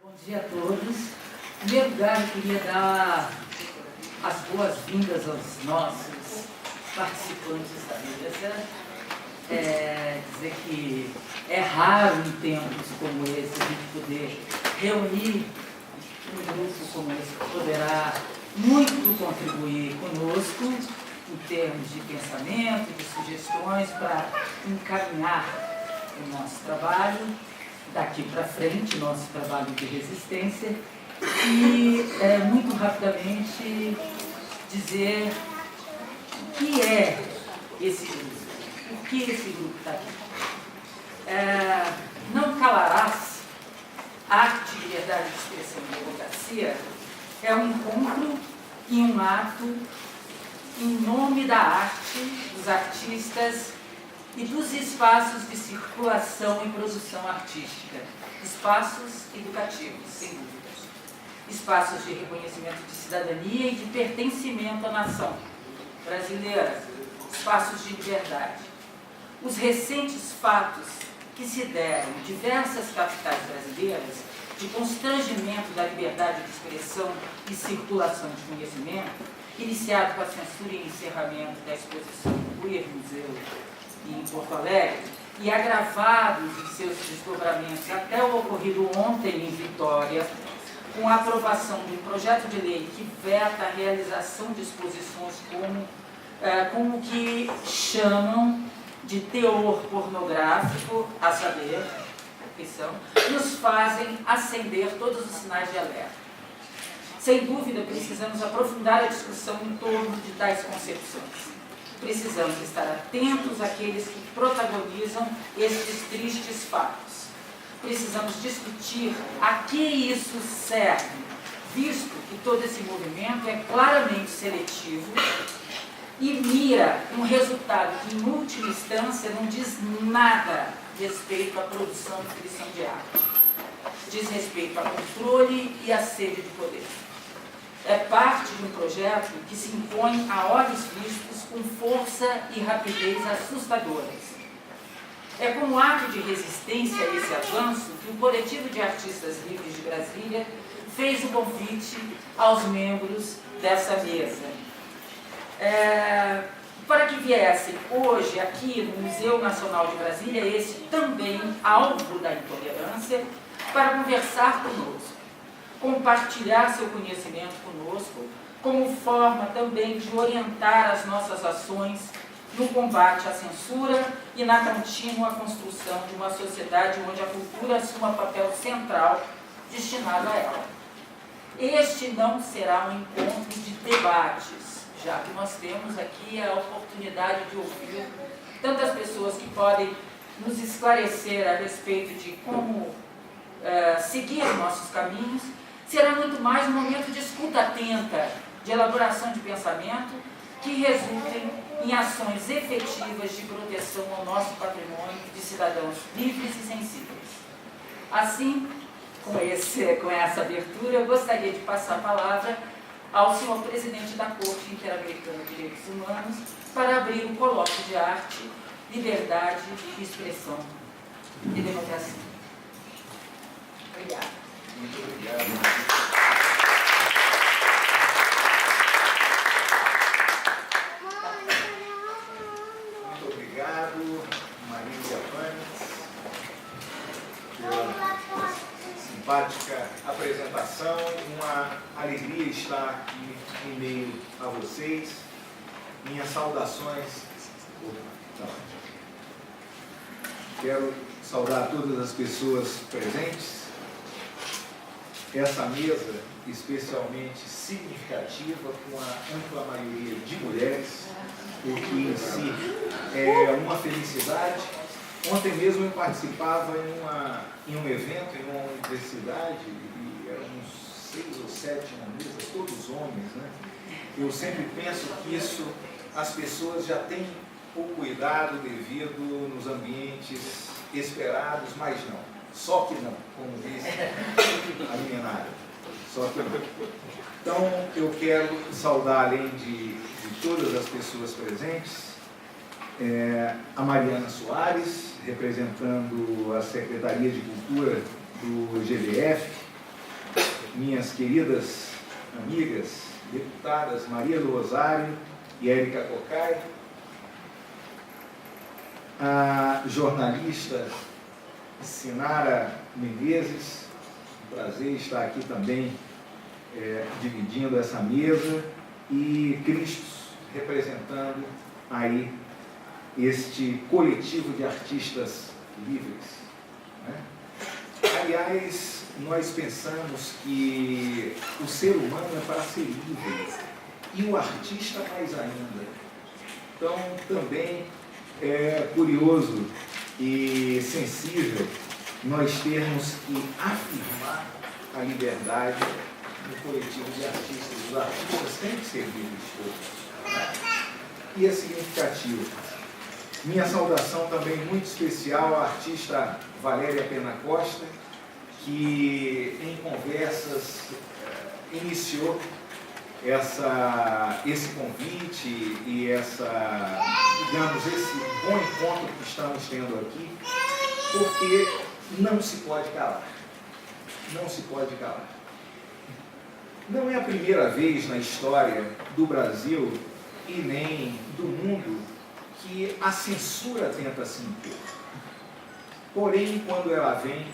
Bom dia a todos. Em primeiro lugar, eu queria dar as boas-vindas aos nossos participantes da mesa. Dizer que é raro em tempos como esse a gente poder reunir um grupo como esse que poderá muito contribuir conosco em termos de pensamento, de sugestões para encaminhar o nosso trabalho daqui para frente, nosso trabalho de resistência, e muito rapidamente dizer o que é esse grupo, por que esse grupo está aqui. Não calarás, arte, liberdade de expressão e democracia é um encontro e um ato em nome da arte, dos artistas e dos espaços de circulação e produção artística, espaços educativos, sem dúvidas, espaços de reconhecimento de cidadania e de pertencimento à nação brasileira, espaços de liberdade. Os recentes fatos que se deram em diversas capitais brasileiras de constrangimento da liberdade de expressão e circulação de conhecimento, iniciado com a censura e encerramento da exposição do Queer Museu em Porto Alegre, e agravados em seus desdobramentos até o ocorrido ontem em Vitória, com a aprovação de um projeto de lei que veta a realização de exposições como que chamam de teor pornográfico, a saber, que são, nos fazem acender todos os sinais de alerta. Sem dúvida, precisamos aprofundar a discussão em torno de tais concepções. Precisamos estar atentos àqueles que protagonizam estes tristes fatos. Precisamos discutir a que isso serve, visto que todo esse movimento é claramente seletivo e mira um resultado que, em última instância, não diz nada respeito à produção e criação de arte. Diz respeito ao controle e à sede de poder. É parte de um projeto que se impõe a olhos vistos com força e rapidez assustadoras. É como ato de resistência a esse avanço que o coletivo de artistas livres de Brasília fez o convite aos membros dessa mesa. Para que viessem hoje aqui no Museu Nacional de Brasília, esse também alvo da intolerância, para conversar conosco, compartilhar seu conhecimento conosco, como forma também de orientar as nossas ações no combate à censura e na contínua construção de uma sociedade onde a cultura assuma papel central destinado a ela. Este não será um encontro de debates, já que nós temos aqui a oportunidade de ouvir tantas pessoas que podem nos esclarecer a respeito de como seguir nossos caminhos. Será muito mais um momento de escuta atenta, de elaboração de pensamento, que resultem em ações efetivas de proteção ao nosso patrimônio de cidadãos livres e sensíveis. Assim, com essa abertura, eu gostaria de passar a palavra ao senhor presidente da Corte Interamericana de Direitos Humanos para abrir o colóquio de arte, liberdade de expressão e democracia. Obrigada. Muito obrigado. Muito obrigado, Marília Panes, pela simpática apresentação. Uma alegria estar aqui em meio a vocês. Minhas saudações. Quero saudar todas as pessoas presentes. Essa mesa especialmente significativa, com a ampla maioria de mulheres, o que em si é uma felicidade. Ontem mesmo eu participava em um evento em uma universidade, e eram uns 6 ou 7 na mesa, todos homens, né? Eu sempre penso que isso, as pessoas já têm o cuidado devido nos ambientes esperados, mas não. Só que não, como disse a minha Nara. Só que não. Então, eu quero saudar, além de todas as pessoas presentes, a Mariana Soares, representando a Secretaria de Cultura do GDF, minhas queridas amigas, deputadas Maria do Rosário e Érica Cocai, a jornalista Sinara Menezes, um prazer estar aqui também dividindo essa mesa, e Cristos, representando aí este coletivo de artistas livres, né? Aliás, nós pensamos que o ser humano é para ser livre, e o artista mais ainda. Então, também é curioso e sensível nós termos que afirmar a liberdade no coletivo de artistas. Os artistas têm que ser livres todos, né? E é significativo. Minha saudação também muito especial à artista Valéria Pena Costa, que em conversas iniciou esse convite e esse bom encontro que estamos tendo aqui, porque não se pode calar. Não se pode calar. Não é a primeira vez na história do Brasil e nem do mundo que a censura tenta se impor. Porém, quando ela vem,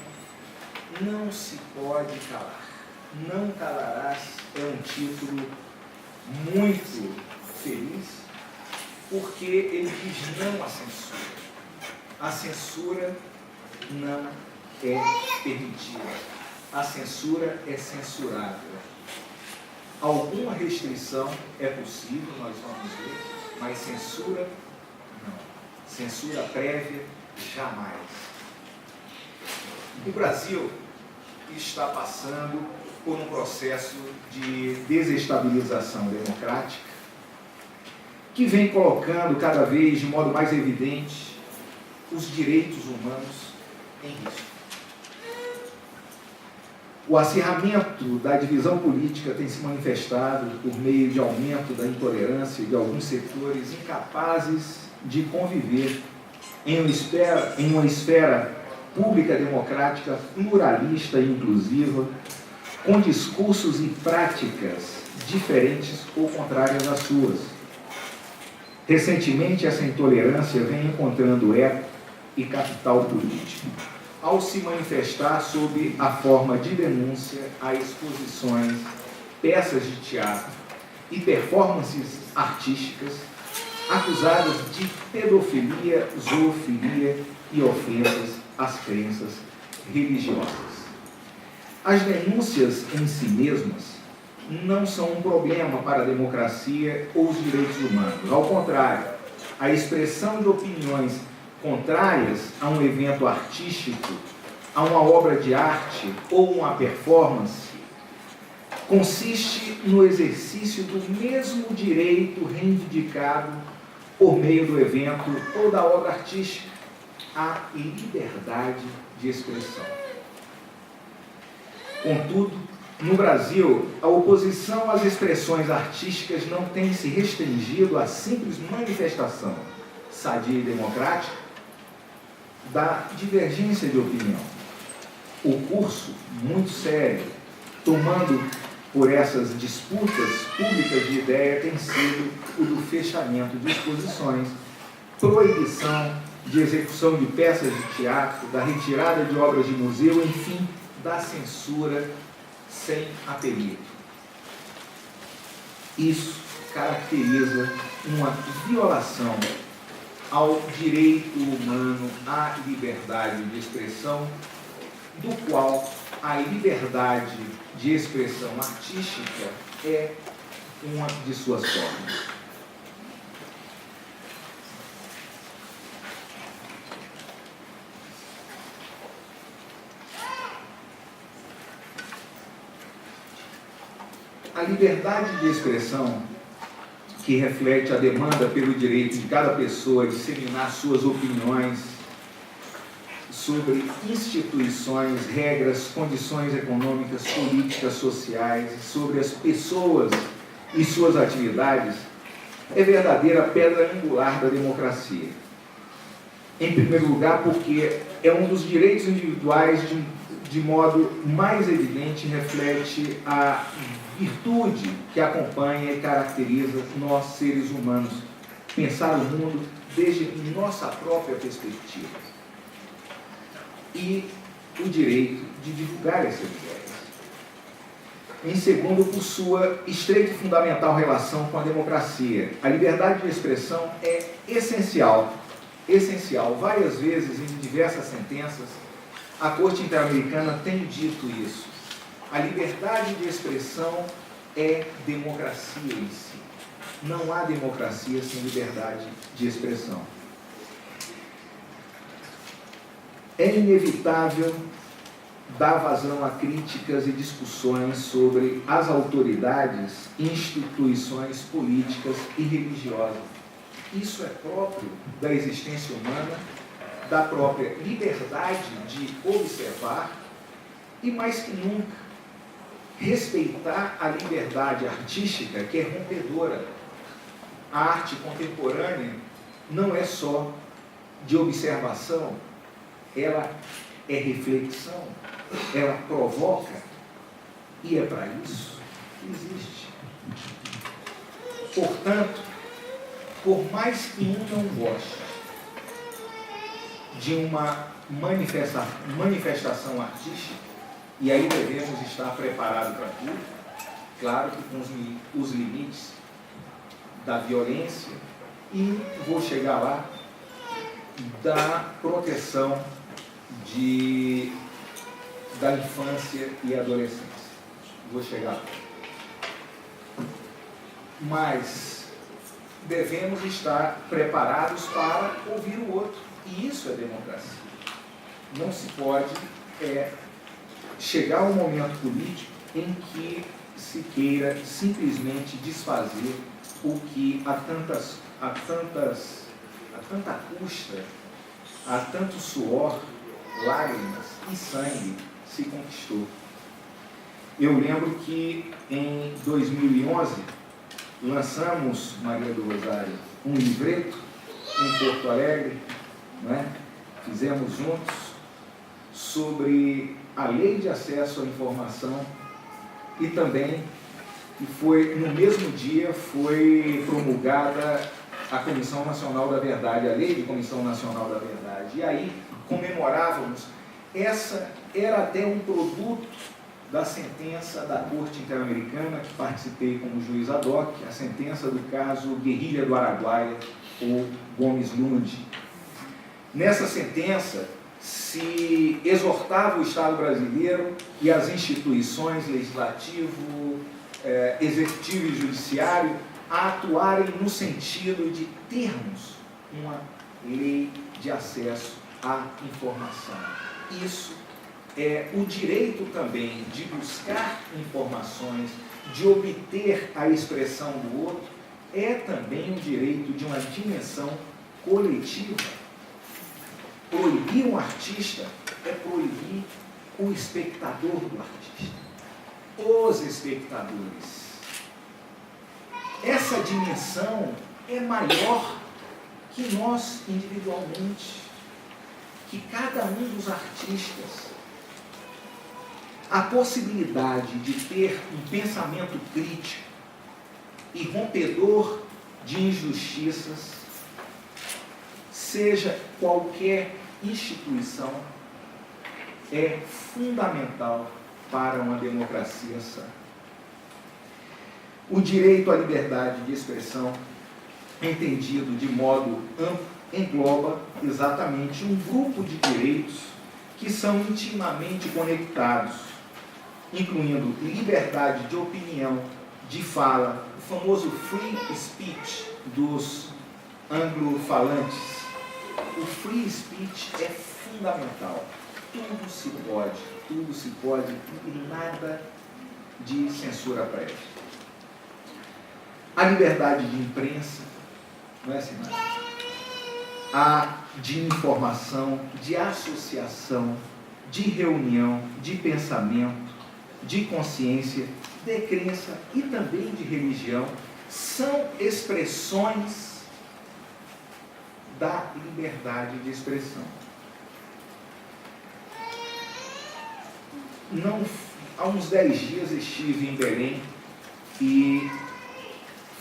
não se pode calar. Não calarás é um título muito feliz, porque ele diz não à censura. A censura não é permitida. A censura é censurável. Alguma restrição é possível, nós vamos ver, mas censura não. Censura prévia, jamais. O Brasil está passando por um processo de desestabilização democrática que vem colocando cada vez de modo mais evidente os direitos humanos em risco. O acirramento da divisão política tem se manifestado por meio de aumento da intolerância de alguns setores incapazes de conviver em uma esfera pública, democrática, pluralista e inclusiva, com discursos e práticas diferentes ou contrárias às suas. Recentemente, essa intolerância vem encontrando eco e capital político, ao se manifestar sob a forma de denúncia a exposições, peças de teatro e performances artísticas acusadas de pedofilia, zoofilia e ofensas às crenças religiosas. As denúncias em si mesmas não são um problema para a democracia ou os direitos humanos. Ao contrário, a expressão de opiniões contrárias a um evento artístico, a uma obra de arte ou uma performance, consiste no exercício do mesmo direito reivindicado por meio do evento ou da obra artística, a liberdade de expressão. Contudo, no Brasil, a oposição às expressões artísticas não tem se restringido à simples manifestação sadia e democrática da divergência de opinião. O curso, muito sério, tomando por essas disputas públicas de ideia, tem sido o do fechamento de exposições, proibição de execução de peças de teatro, da retirada de obras de museu, enfim, da censura sem apelido. Isso caracteriza uma violação ao direito humano à liberdade de expressão, do qual a liberdade de expressão artística é uma de suas formas. A liberdade de expressão, que reflete a demanda pelo direito de cada pessoa a disseminar suas opiniões sobre instituições, regras, condições econômicas, políticas, sociais, sobre as pessoas e suas atividades, é verdadeira pedra angular da democracia. Em primeiro lugar, porque é um dos direitos individuais de modo mais evidente, reflete a virtude que acompanha e caracteriza nós, seres humanos, pensar o mundo desde nossa própria perspectiva. E o direito de divulgar essas ideias. Em segundo, por sua estreita e fundamental relação com a democracia. A liberdade de expressão é essencial. Várias vezes, em diversas sentenças, a Corte Interamericana tem dito isso. A liberdade de expressão é democracia em si. Não há democracia sem liberdade de expressão. É inevitável dar vazão a críticas e discussões sobre as autoridades, instituições políticas e religiosas. Isso é próprio da existência humana, da própria liberdade de observar e, mais que nunca, respeitar a liberdade artística, que é rompedora. A arte contemporânea não é só de observação, ela é reflexão, ela provoca, e é para isso que existe. Portanto, por mais que um não goste de uma manifestação artística, e aí devemos estar preparados para tudo, claro que com os limites da violência, e vou chegar lá, da proteção da infância e adolescência. Vou chegar lá. Mas devemos estar preparados para ouvir o outro. E isso é democracia. Não se pode chegar um momento político em que se queira simplesmente desfazer o que a tanta custa, a tanto suor, lágrimas e sangue se conquistou. Eu lembro que em 2011 lançamos, Maria do Rosário, um livreto em Porto Alegre, né? Fizemos juntos, sobre a Lei de Acesso à Informação, e também, no mesmo dia, foi promulgada a Comissão Nacional da Verdade, a Lei de Comissão Nacional da Verdade. E aí comemorávamos, essa era até um produto da sentença da Corte Interamericana, que participei como juiz ad hoc, a sentença do caso Guerrilha do Araguaia, ou Gomes Lund. Nessa sentença, se exortava o Estado brasileiro e as instituições, legislativo, executivo e judiciário, a atuarem no sentido de termos uma lei de acesso à informação. Isso é o direito também de buscar informações, de obter a expressão do outro, é também o direito de uma dimensão coletiva. Proibir um artista é proibir o espectador do artista, os espectadores. Essa dimensão é maior que nós individualmente, que cada um dos artistas. A possibilidade de ter um pensamento crítico e rompedor de injustiças, seja qualquer instituição, é fundamental para uma democracia sã. O direito à liberdade de expressão, entendido de modo amplo, engloba exatamente um grupo de direitos que são intimamente conectados, incluindo liberdade de opinião, de fala, o famoso free speech dos anglo-falantes. O free speech é fundamental. Tudo se pode e nada de censura prévia. A liberdade de imprensa, não é assim, não? A de informação, de associação, de reunião, de pensamento, de consciência, de crença e também de religião, são expressões da liberdade de expressão. há uns 10 dias estive em Belém e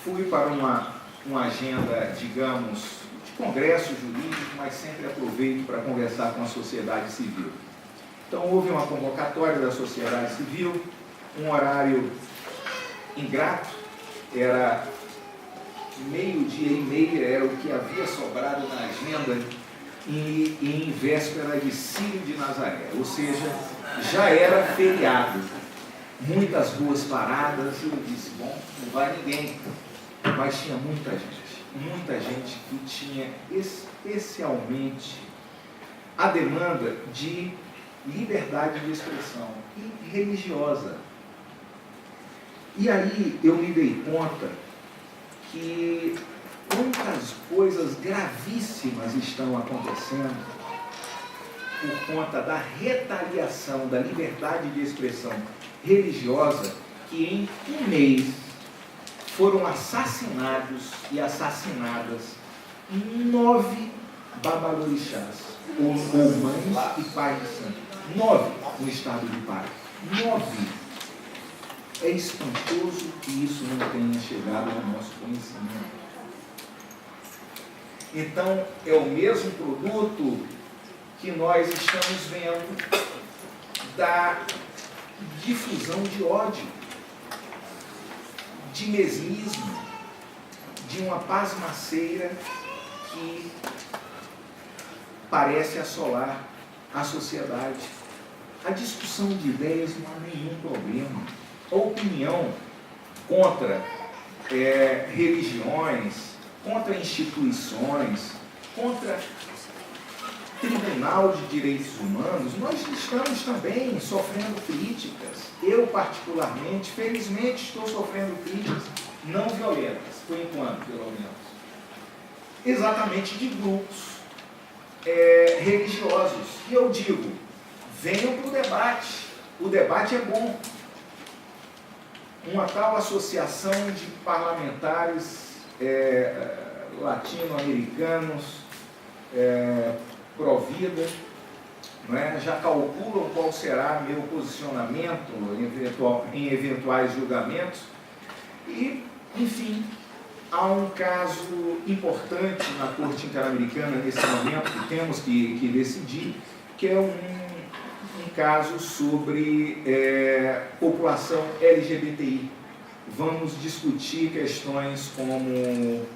fui para uma agenda, digamos, de congresso jurídico, mas sempre aproveito para conversar com a sociedade civil. Então, houve uma convocatória da sociedade civil, um horário ingrato, era 12:30, era o que havia sobrado na agenda, e em véspera de Círio de Nazaré, ou seja, já era feriado, muitas ruas paradas, e eu disse, bom, não vai ninguém, mas tinha muita gente que tinha especialmente a demanda de liberdade de expressão e religiosa. E aí eu me dei conta que quantas coisas gravíssimas estão acontecendo por conta da retaliação da liberdade de expressão religiosa, que em um mês foram assassinados e assassinadas 9 babalorixás, ou mães e pais de santo. 9 no estado de Pará. 9. É espantoso que isso não tenha chegado ao nosso conhecimento. Então, é o mesmo produto que nós estamos vendo da difusão de ódio, de mesmismo, de uma pasmaceira que parece assolar a sociedade. A discussão de ideias não há nenhum problema. A opinião contra religiões, contra instituições, contra Tribunal de Direitos Humanos, nós estamos também sofrendo críticas. Eu, particularmente, felizmente, estou sofrendo críticas não violentas, por enquanto, pelo menos. Exatamente de grupos religiosos. E eu digo, venham para o debate é bom. Uma tal associação de parlamentares latino-americanos pró-vida, não é? Já calculam qual será meu posicionamento em eventuais julgamentos e, enfim, há um caso importante na Corte Interamericana nesse momento que temos que decidir, que é um caso sobre população LGBTI. Vamos discutir questões como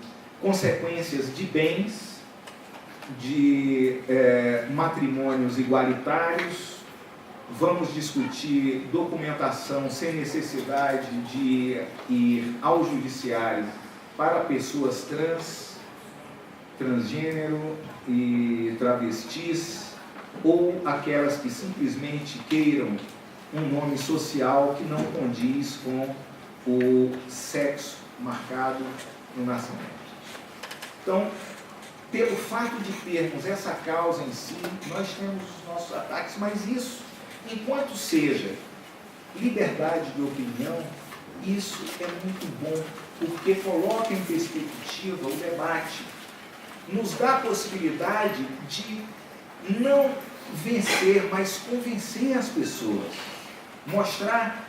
consequências de bens, de matrimônios igualitários, vamos discutir documentação sem necessidade de ir ao judiciário para pessoas transgênero e travestis, ou aquelas que simplesmente queiram um nome social que não condiz com o sexo marcado no nascimento. Então, pelo fato de termos essa causa em si, nós temos os nossos ataques, mas isso, enquanto seja liberdade de opinião, isso é muito bom, porque coloca em perspectiva o debate, nos dá a possibilidade de não vencer, mas convencer as pessoas, mostrar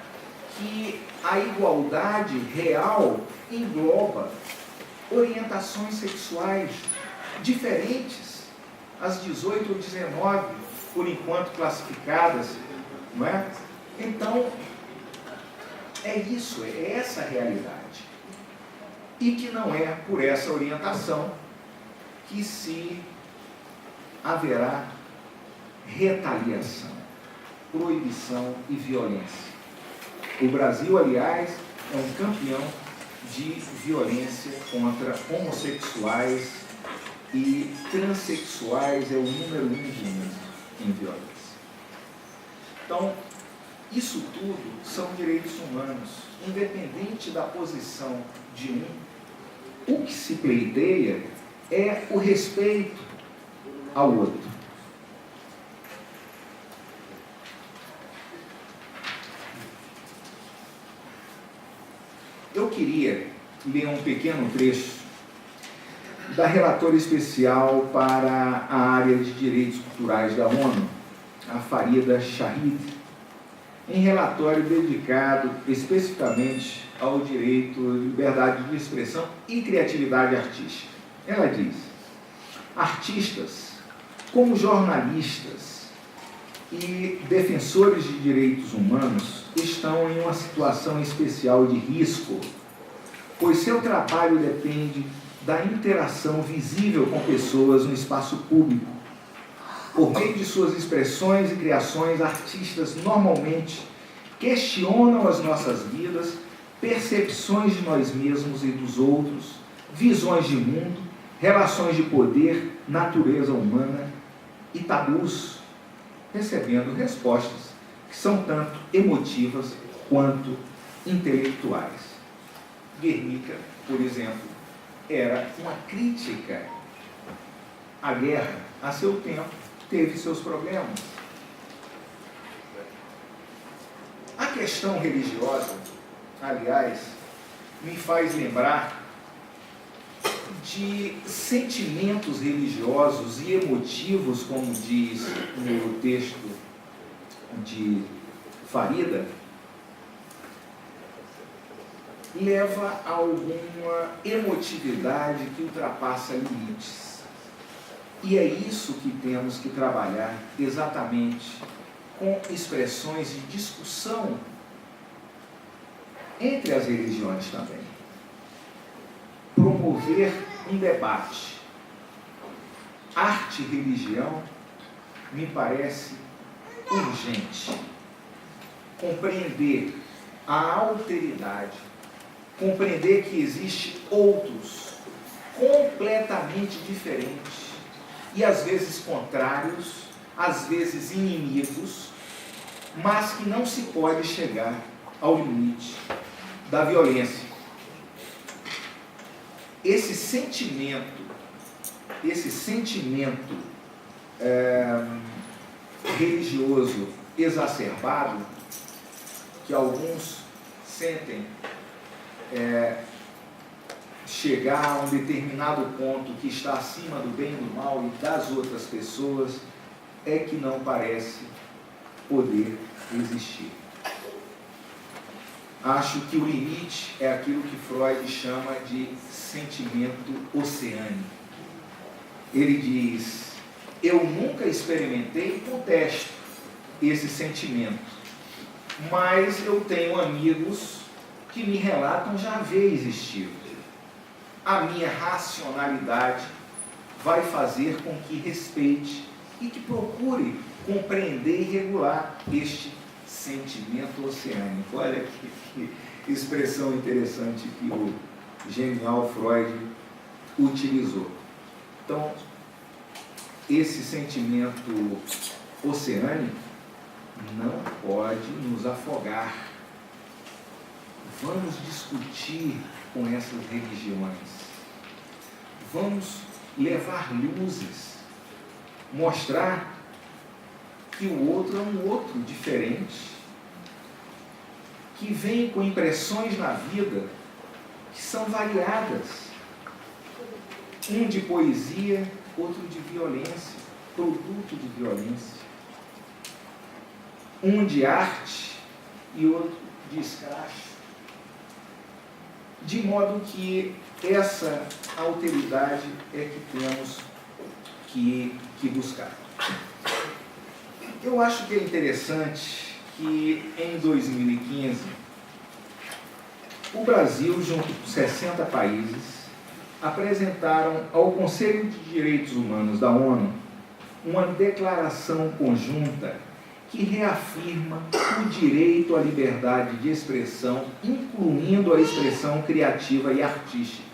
que a igualdade real engloba orientações sexuais diferentes, as 18 ou 19, por enquanto classificadas, não é? Então, é isso, é essa a realidade. E que não é por essa orientação que se haverá retaliação, proibição e violência. O Brasil, aliás, é um campeão de violência contra homossexuais e transexuais, é o número 1 do mundo em violência. Então, isso tudo são direitos humanos, independente da posição de um. O que se pleiteia é o respeito ao outro. Eu queria ler um pequeno trecho da relatora especial para a área de direitos culturais da ONU, a Farida Shahid, em relatório dedicado especificamente ao direito de liberdade de expressão e criatividade artística. Ela diz: artistas, como jornalistas e defensores de direitos humanos, estão em uma situação especial de risco, pois seu trabalho depende da interação visível com pessoas no espaço público. Por meio de suas expressões e criações, artistas normalmente questionam as nossas vidas, percepções de nós mesmos e dos outros, visões de mundo, relações de poder, natureza humana e tabus, recebendo respostas que são tanto emotivas quanto intelectuais. Guernica, por exemplo, era uma crítica à guerra. A seu tempo, teve seus problemas. A questão religiosa, aliás, me faz lembrar de sentimentos religiosos e emotivos, como diz no texto de Farida, leva a alguma emotividade que ultrapassa limites. E é isso que temos que trabalhar exatamente com expressões de discussão entre as religiões também. Promover um debate. Arte e religião me parece urgente. Compreender a alteridade, compreender que existem outros completamente diferentes e às vezes contrários, às vezes inimigos, mas que não se pode chegar ao limite da violência. Esse sentimento religioso exacerbado, que alguns sentem chegar a um determinado ponto que está acima do bem e do mal e das outras pessoas, é que não parece poder existir. Acho que o limite é aquilo que Freud chama de sentimento oceânico. Ele diz: eu nunca experimentei e contesto esse sentimento, mas eu tenho amigos que me relatam já haver existido. A minha racionalidade vai fazer com que respeite e que procure compreender e regular este sentimento oceânico. Olha que expressão interessante que o genial Freud utilizou. Então, esse sentimento oceânico não pode nos afogar. Vamos discutir com essas religiões. Vamos levar luzes, mostrar que o outro é um outro diferente, que vem com impressões na vida que são variadas. Um de poesia, outro de violência, produto de violência. Um de arte e outro de escracho. De modo que essa alteridade é que temos que buscar. Eu acho que é interessante que em 2015 o Brasil, junto com 60 países, apresentaram ao Conselho de Direitos Humanos da ONU uma declaração conjunta que reafirma o direito à liberdade de expressão, incluindo a expressão criativa e artística.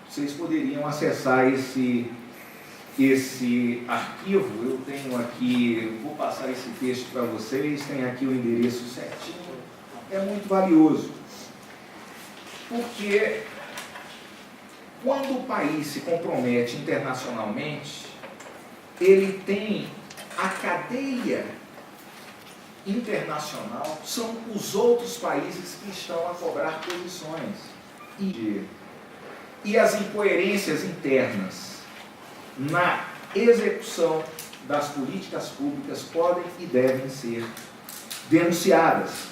Vocês poderiam acessar esse arquivo. Eu tenho aqui, vou passar esse texto para vocês, tem aqui o endereço certinho. É muito valioso, porque quando o país se compromete internacionalmente, ele tem a cadeia internacional, são os outros países que estão a cobrar posições. E as incoerências internas na execução das políticas públicas podem e devem ser denunciadas.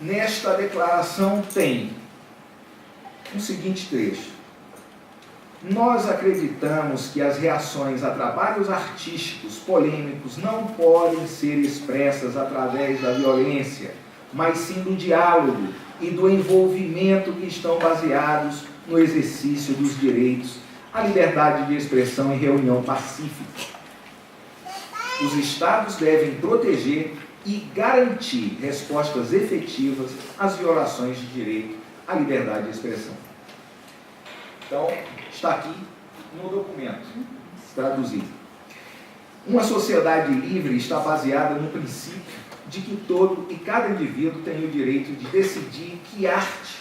Nesta declaração tem o seguinte trecho: nós acreditamos que as reações a trabalhos artísticos polêmicos não podem ser expressas através da violência, mas sim do diálogo e do envolvimento que estão baseados no exercício dos direitos à liberdade de expressão e reunião pacífica. Os Estados devem proteger e garantir respostas efetivas às violações de direito à liberdade de expressão. Então, está aqui no documento, traduzido. Uma sociedade livre está baseada no princípio de que todo e cada indivíduo tem o direito de decidir que arte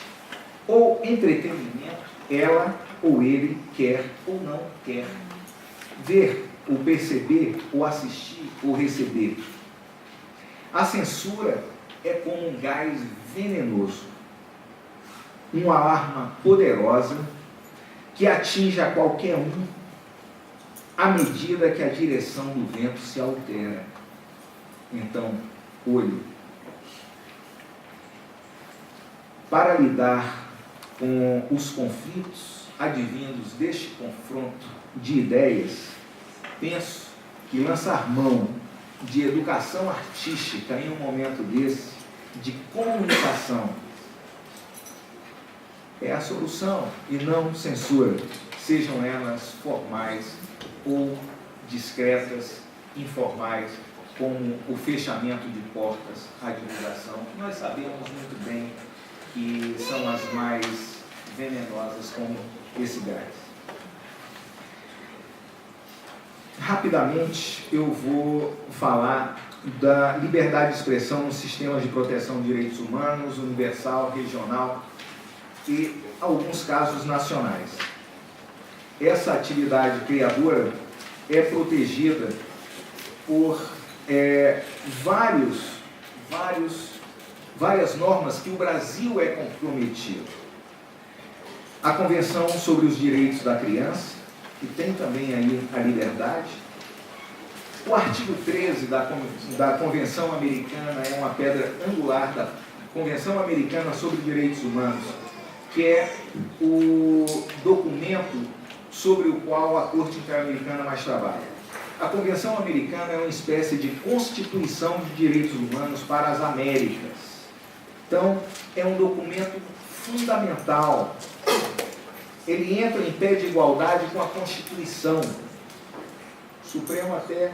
ou entretenimento ela ou ele quer ou não quer ver, ou perceber, ou assistir, ou receber. A censura é como um gás venenoso, uma arma poderosa que atinge a qualquer um à medida que a direção do vento se altera. Então, olho. Para lidar com os conflitos advindos deste confronto de ideias, penso que lançar mão de educação artística em um momento desse, de comunicação, é a solução e não censura, sejam elas formais ou discretas, informais, como o fechamento de portas à divulgação. Nós sabemos muito bem que são as mais venenosas, como esse gás. Rapidamente, eu vou falar da liberdade de expressão nos sistemas de proteção de direitos humanos, universal, regional e alguns casos nacionais. Essa atividade criadora é protegida por várias normas que o Brasil é comprometido. A Convenção sobre os Direitos da Criança, que tem também aí a liberdade. O artigo 13 da Convenção Americana é uma pedra angular da Convenção Americana sobre Direitos Humanos, que é o documento sobre o qual a Corte Interamericana mais trabalha. A Convenção Americana é uma espécie de Constituição de Direitos Humanos para as Américas. Então, é um documento fundamental. Ele entra em pé de igualdade com a Constituição. O Supremo até,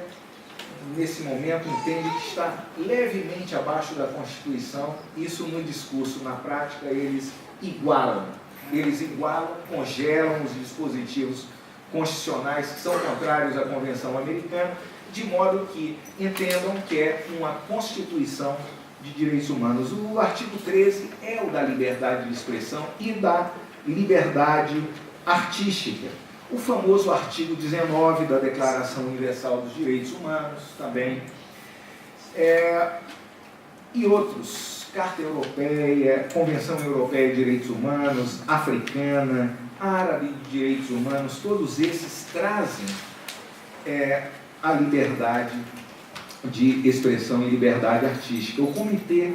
nesse momento, entende que está levemente abaixo da Constituição. Isso no discurso, na prática, eles igualam. Eles igualam, congelam os dispositivos constitucionais que são contrários à Convenção Americana, de modo que entendam que é uma Constituição de Direitos Humanos. O artigo 13 é o da liberdade de expressão e da liberdade artística. O famoso artigo 19 da Declaração Universal dos Direitos Humanos também. E outros, Carta Europeia, Convenção Europeia de Direitos Humanos, Africana, Árabe de Direitos Humanos, todos esses trazem a liberdade de expressão e liberdade artística. O Comitê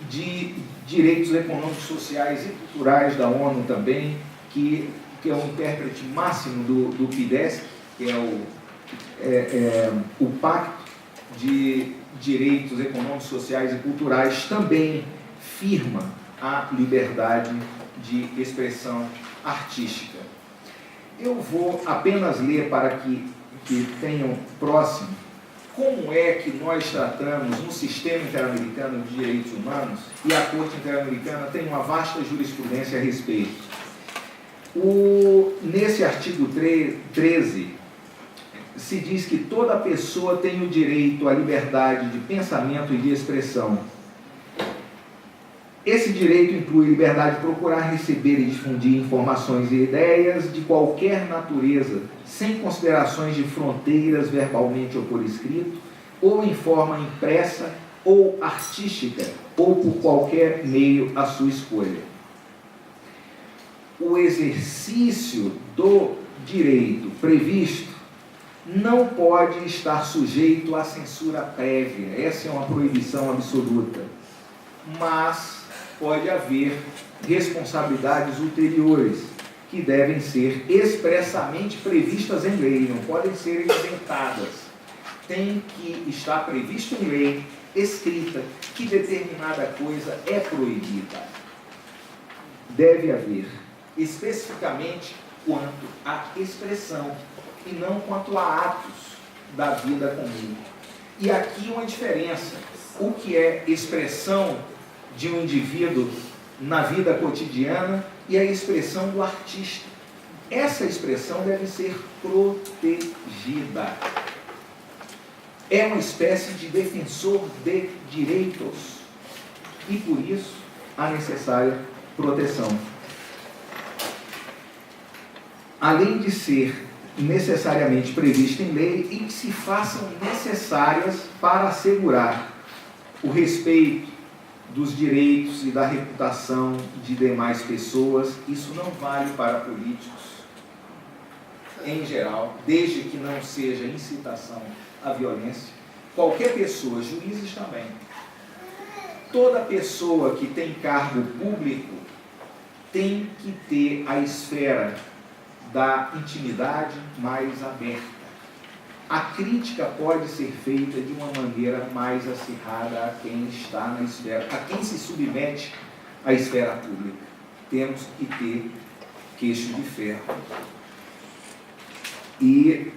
de Direitos Econômicos, Sociais e Culturais da ONU também, que é o intérprete máximo do PIDESC, que é o Pacto de Direitos Econômicos, Sociais e Culturais, também firma a liberdade de expressão artística. Eu vou apenas ler para que tenham próximo como é que nós tratamos no sistema interamericano de direitos humanos, e a Corte Interamericana tem uma vasta jurisprudência a respeito. Nesse artigo 13, se diz que toda pessoa tem o direito à liberdade de pensamento e de expressão. Esse direito inclui liberdade de procurar, receber e difundir informações e ideias de qualquer natureza, sem considerações de fronteiras, verbalmente ou por escrito, ou em forma impressa ou artística, ou por qualquer meio à sua escolha. O exercício do direito previsto não pode estar sujeito à censura prévia. Essa é uma proibição absoluta. Mas pode haver responsabilidades ulteriores que devem ser expressamente previstas em lei, não podem ser isentadas. Tem que estar previsto em lei, escrita, que determinada coisa é proibida. Deve haver, especificamente quanto à expressão, e não quanto a atos da vida comum. E aqui uma diferença. O que é expressão de um indivíduo na vida cotidiana e a expressão do artista. Essa expressão deve ser protegida. É uma espécie de defensor de direitos. E por isso, a necessária proteção. Além de ser necessariamente prevista em lei e que se façam necessárias para assegurar o respeito dos direitos e da reputação de demais pessoas. Isso não vale para políticos em geral, desde que não seja incitação à violência. Qualquer pessoa, juízes também. Toda pessoa que tem cargo público tem que ter a esfera da intimidade mais aberta. A crítica pode ser feita de uma maneira mais acirrada a quem está na esfera, a quem se submete à esfera pública. Temos que ter queixo de ferro. E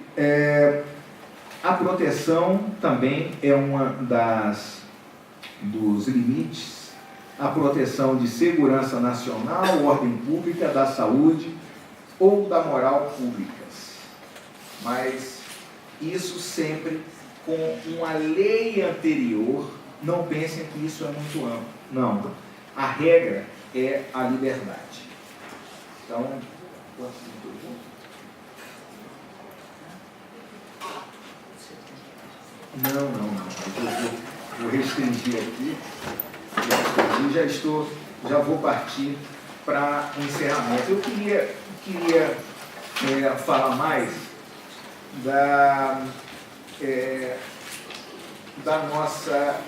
a proteção também é uma dos limites. A proteção de segurança nacional, ordem pública, da saúde ou da moral públicas. Mas isso sempre com uma lei anterior. Não pensem que isso é muito amplo. Não. A regra é a liberdade. Então, não. Eu vou restringir aqui. Já vou partir para o encerramento. Eu queria falar mais da nossa...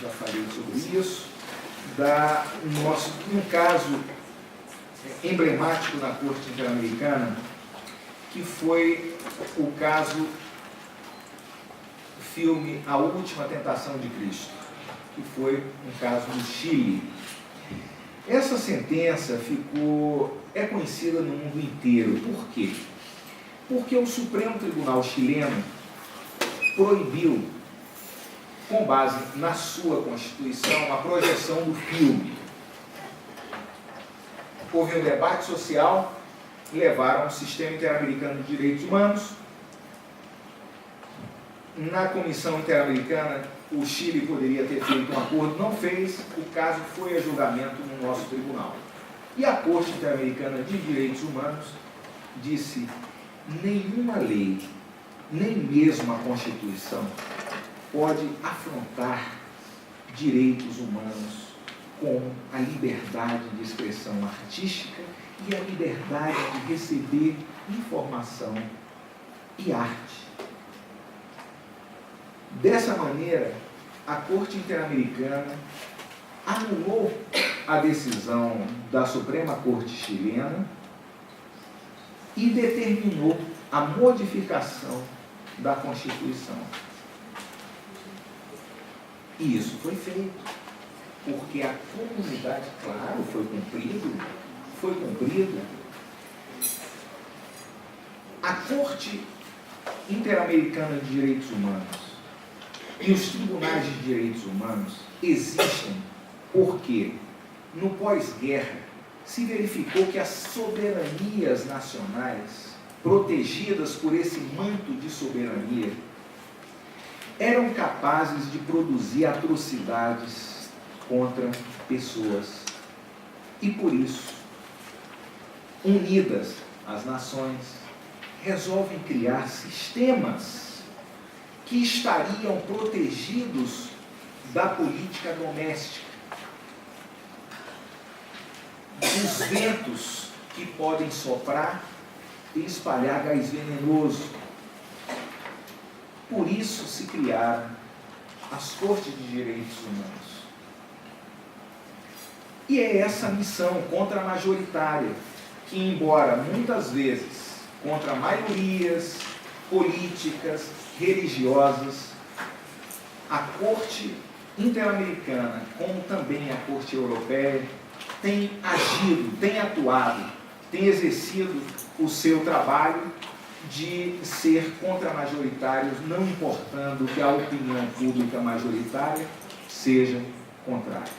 Já falei sobre isso. Um caso emblemático na Corte Interamericana, que foi o caso filme A Última Tentação de Cristo, que foi um caso no Chile. Essa sentença é conhecida no mundo inteiro. Por quê? Porque o Supremo Tribunal chileno proibiu, com base na sua Constituição, a projeção do filme. Houve um debate social, levaram ao Sistema Interamericano de Direitos Humanos. Na Comissão Interamericana, o Chile poderia ter feito um acordo, não fez, o caso foi a julgamento no nosso tribunal. E a Corte Interamericana de Direitos Humanos disse: nenhuma lei, nem mesmo a Constituição, pode afrontar direitos humanos com a liberdade de expressão artística e a liberdade de receber informação e arte. Dessa maneira, a Corte Interamericana anulou a decisão da Suprema Corte chilena e determinou a modificação da Constituição. E isso foi feito, porque a comunidade, claro, foi cumprido. A Corte Interamericana de Direitos Humanos e os tribunais de direitos humanos existem porque, no pós-guerra, se verificou que as soberanias nacionais, protegidas por esse manto de soberania, eram capazes de produzir atrocidades contra pessoas. E por isso, unidas as nações, resolvem criar sistemas que estariam protegidos da política doméstica, dos ventos que podem soprar e espalhar gás venenoso. Por isso se criaram as Cortes de Direitos Humanos. E é essa missão contramajoritária que, embora muitas vezes contra maiorias políticas, religiosas, a Corte Interamericana, como também a Corte Europeia, tem agido, tem atuado, tem exercido o seu trabalho de ser contramajoritários, não importando que a opinião pública majoritária seja contrária.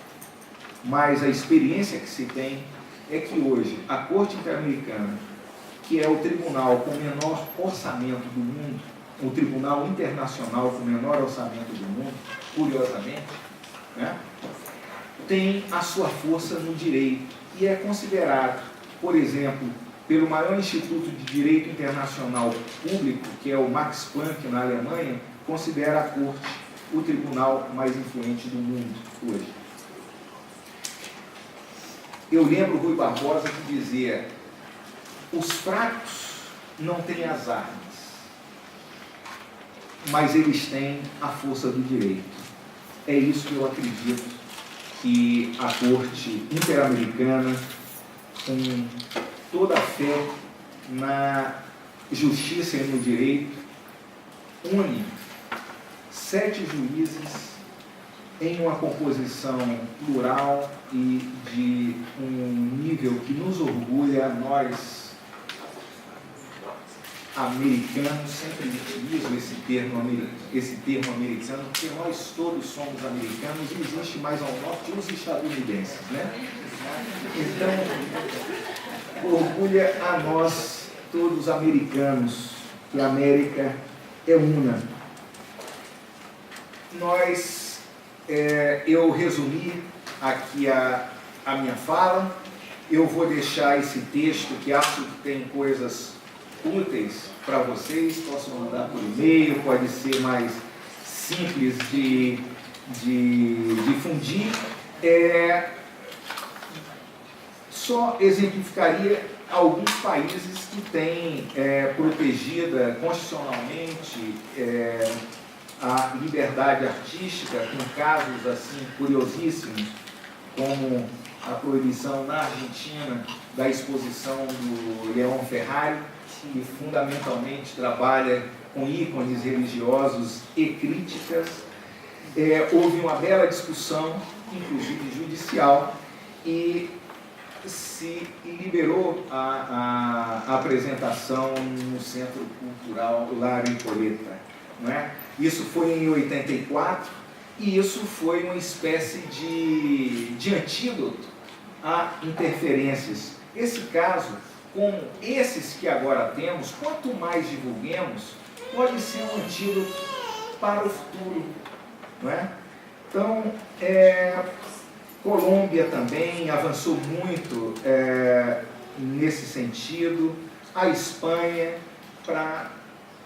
Mas a experiência que se tem é que hoje a Corte Interamericana, que é o tribunal com o menor orçamento do mundo, o tribunal internacional com o menor orçamento do mundo, curiosamente, né, tem a sua força no direito e é considerado, por exemplo, pelo maior instituto de direito internacional público, que é o Max Planck, na Alemanha, considera a Corte o tribunal mais influente do mundo hoje. Eu lembro Rui Barbosa que dizia: os fracos não têm as armas, mas eles têm a força do direito. É isso que eu acredito que a Corte Interamericana, com toda a fé na justiça e no direito, une 7 juízes em uma composição plural e de um nível que nos orgulha, nós americanos, sempre utilizo esse termo americano, porque nós todos somos americanos e existe mais ao norte os estadunidenses, né? Então, orgulha a nós, todos americanos, que a América é una. Eu resumi aqui a minha fala, eu vou deixar esse texto, que acho que tem coisas úteis para vocês, posso mandar por e-mail, pode ser mais simples de difundir. Só exemplificaria alguns países que têm protegida constitucionalmente a liberdade artística, com casos assim curiosíssimos, como a proibição na Argentina da exposição do Leon Ferrari, que fundamentalmente trabalha com ícones religiosos e críticas. Houve uma bela discussão, inclusive judicial, e se liberou a apresentação no Centro Cultural La Recoleta, não é? Isso foi em 84 e isso foi uma espécie de antídoto a interferências. Esse caso, como esses que agora temos, quanto mais divulguemos, pode ser um antídoto para o futuro, não é? Então, Colômbia também avançou muito nesse sentido, a Espanha, para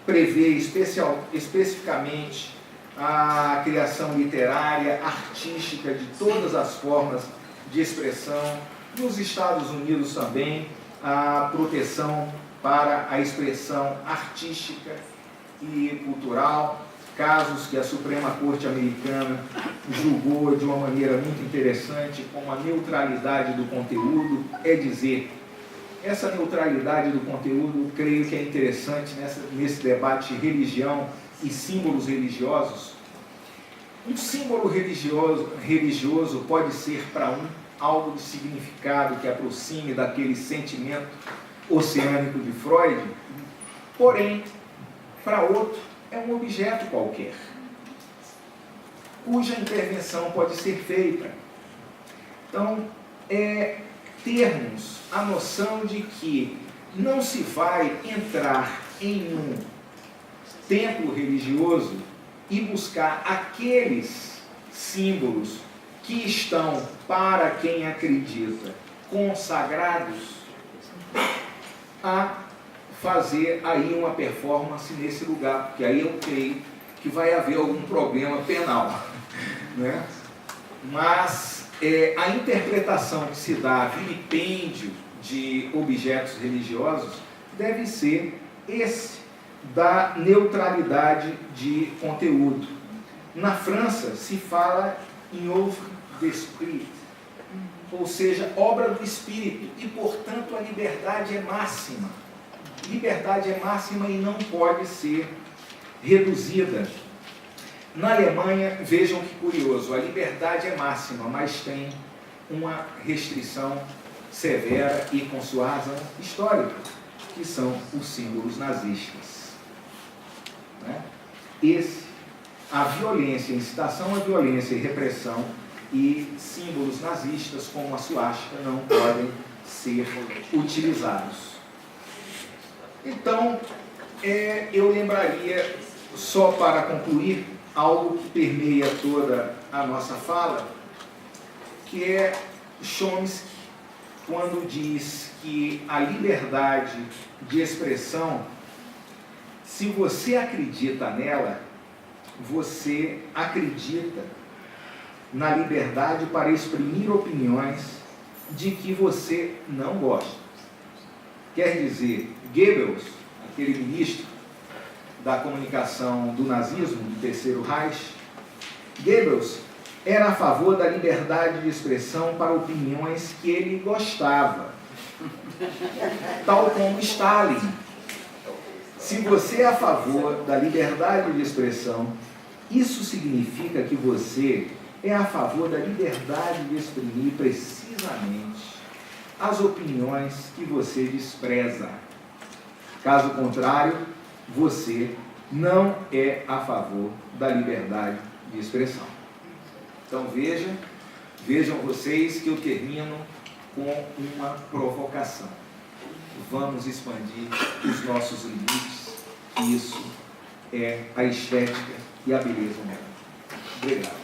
prever especificamente a criação literária, artística, de todas as formas de expressão. Nos Estados Unidos também, a proteção para a expressão artística e cultural, casos que a Suprema Corte Americana julgou de uma maneira muito interessante, como a neutralidade do conteúdo, é dizer, essa neutralidade do conteúdo, creio que é interessante nesse debate religião e símbolos religiosos. Um símbolo religioso pode ser para um algo de significado que aproxime daquele sentimento oceânico de Freud, porém, para outro, é um objeto qualquer, cuja intervenção pode ser feita. Então, termos a noção de que não se vai entrar em um templo religioso e buscar aqueles símbolos que estão, para quem acredita, consagrados, a fazer aí uma performance nesse lugar, porque aí eu creio que vai haver algum problema penal, né? Mas a interpretação que se dá a vilipêndio de objetos religiosos deve ser esse da neutralidade de conteúdo. Na França se fala em œuvre d'esprit, ou seja, obra do espírito, e portanto a liberdade é máxima. Liberdade é máxima e não pode ser reduzida. Na Alemanha, vejam que curioso, a liberdade é máxima, mas tem uma restrição severa e com sua razão histórica, que são os símbolos nazistas. A violência, incitação à violência e repressão e símbolos nazistas como a suástica não podem ser utilizados. Então, eu lembraria, só para concluir, algo que permeia toda a nossa fala, que é Chomsky, quando diz que a liberdade de expressão, se você acredita nela, você acredita na liberdade para exprimir opiniões de que você não gosta. Quer dizer, Goebbels, aquele ministro da comunicação do nazismo, do Terceiro Reich, Goebbels era a favor da liberdade de expressão para opiniões que ele gostava, tal como Stalin. Se você é a favor da liberdade de expressão, isso significa que você é a favor da liberdade de exprimir precisamente as opiniões que você despreza. Caso contrário, você não é a favor da liberdade de expressão. Então vejam vocês que eu termino com uma provocação. Vamos expandir os nossos limites. Isso é a estética e a beleza humana. Obrigado.